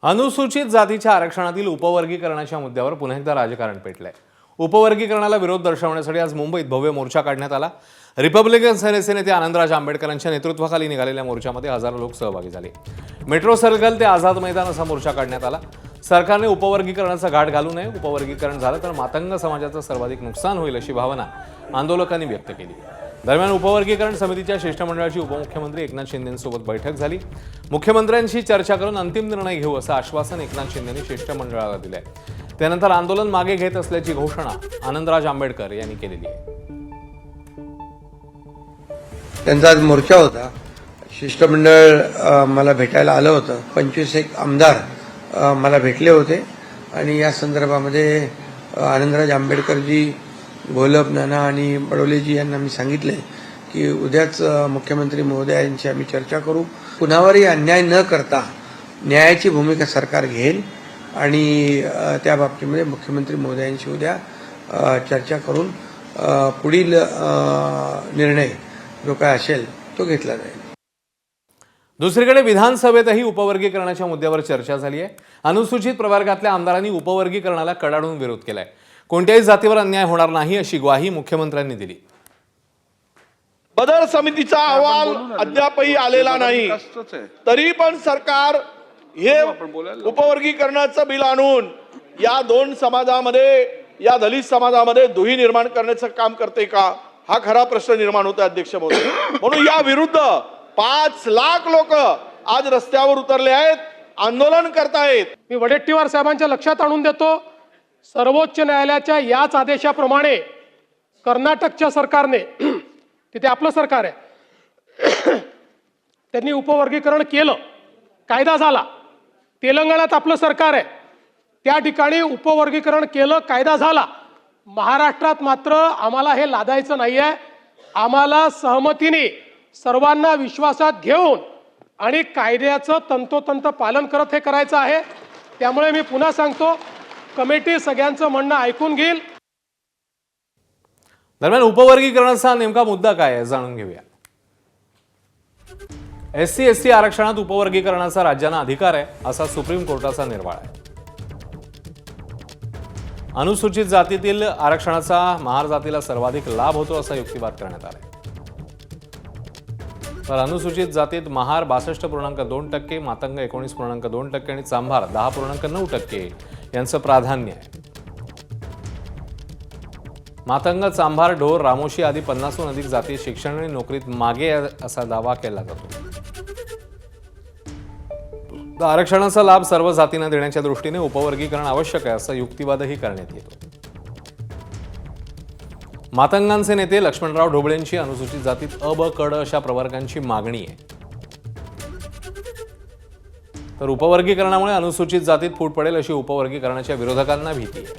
अनुसूचित जातीच्या आरक्षणातील उपवर्गीकरणाच्या मुद्द्यावर पुन्हा एकदा राजकारण पेटलंय। उपवर्गीकरणाला विरोध दर्शवण्यासाठी आज मुंबईत भव्य मोर्चा काढण्यात आला। रिपब्लिकन सेनेचे नेते आनंदराज आंबेडकरांच्या नेतृत्वाखाली निघालेल्या मोर्चामध्ये हजारो लोक सहभागी झाले। मेट्रो सर्कल ते आझाद मैदान असा मोर्चा काढण्यात आला। सरकारने उपवर्गीकरणाचा घाट घालू नये, उपवर्गीकरण झालं तर मातंग समाजाचं सर्वाधिक नुकसान होईल अशी भावना आंदोलकांनी व्यक्त केली। दरम्यान उपवर्गीकरण समितीच्या शिष्टमंडळाची उपमुख्यमंत्री एकनाथ शिंदेंसोबत बैठक झाली। मुख्यमंत्र्यांशी चर्चा करून अंतिम निर्णय घेऊ असं आश्वासन एकनाथ शिंदेंनी शिष्टमंडळाला दिलंय। त्यानंतर आंदोलन मागे घेत असल्याची घोषणा आनंदराज आंबेडकर यांनी केलेली आहे। त्यांचा आज मोर्चा होता। शिष्टमंडळ मला भेटायला आलं होतं। 25 आमदार मला भेटले होते आणि या संदर्भामध्ये आनंदराज आंबेडकरजी, घोलप, नाना आणि बडोलेजी यांना मी सांगितले की उद्याच मुख्यमंत्री महोदयांची आम्ही चर्चा करू। कुणावरही अन्याय न करता न्यायाची भूमिका सरकार घेईल आणि त्या बाबतीमध्ये मुख्यमंत्री महोदयांशी उद्या चर्चा करून पुढील निर्णय जो काय असेल तो घेतला जाईल। दुसरीकडे विधानसभेतही उपवर्गीकरणाच्या मुद्द्यावर चर्चा झाली आहे। अनुसूचित प्रवर्गातल्या आमदारांनी उपवर्गीकरणाला कडाडून विरोध केलाय। कोणत्याही जातीवर अन्याय होणार नाही अशी ग्वाही मुख्यमंत्र्यांनी दिली। बदल समितीचा अहवाल अद्यापही आलेला नाही, तरी पण सरकार हे उपवर्गीकरणाचं बिल आणून या दोन समाजामध्ये, या दलित समाजामध्ये दुही निर्माण करण्याचं काम करते का, हा खरा प्रश्न निर्माण होतो अध्यक्ष महोदय। म्हणून या विरुद्ध 5 लाख लोक आज रस्त्यावर उतरले आहेत, आंदोलन करतायत। मी वडेट्टीवार साहेबांच्या लक्षात आणून देतो, सर्वोच्च न्यायालयाच्या याच आदेशाप्रमाणे कर्नाटकच्या सरकारने, तिथे आपलं सरकार आहे, त्यांनी उपवर्गीकरण केलं, कायदा झाला। तेलंगणात आपलं सरकार आहे, त्या ठिकाणी उपवर्गीकरण केलं, कायदा झाला। महाराष्ट्रात मात्र आम्हाला हे लादायचं नाहीये। आम्हाला सहमतीने सर्वांना विश्वासात घेऊन आणि कायद्याचं तंतोतंत पालन करत हे करायचं आहे। त्यामुळे मी पुन्हा सांगतो, कमिटी सगळ्यांचं म्हणणं ऐकून घेईल। दरम्यान उपवर्गीकरणाचा नेमका मुद्दा काय आहे जाणून घेऊया। SC/ST आरक्षणात उपवर्गीकरणाचा राज्यांना अधिकार आहे असा सुप्रीम कोर्टाचा निर्वाळा आहे। अनुसूचित जातीतील आरक्षणाचा महार जातीला सर्वाधिक लाभ होतो असा युक्तिवाद करण्यात आला। तर अनुसूचित जातीत महार 62.2%, मातंग 19.2% आणि चांभार 10.9% यांचं प्राधान्य आहे। मातंग, चांभार, ढोर, रामोशी आदी 50हून अधिक जाती शिक्षण आणि नोकरीत मागे असा दावा केला जातो। आरक्षणाचा लाभ सर्व जातींना देण्याच्या दृष्टीने उपवर्गीकरण आवश्यक आहे असा युक्तिवादही करण्यात येतो। मातंगांचे नेते लक्ष्मणराव ढोबळेंची अनुसूचित जातीत अ, ब, क, ड अशा प्रवर्गांची मागणी आहे। तर उपवर्गीकरणामुळे अनुसूचित जातीत फूट पडेल अशी उपवर्गीकरणाच्या विरोधकांना भीती आहे।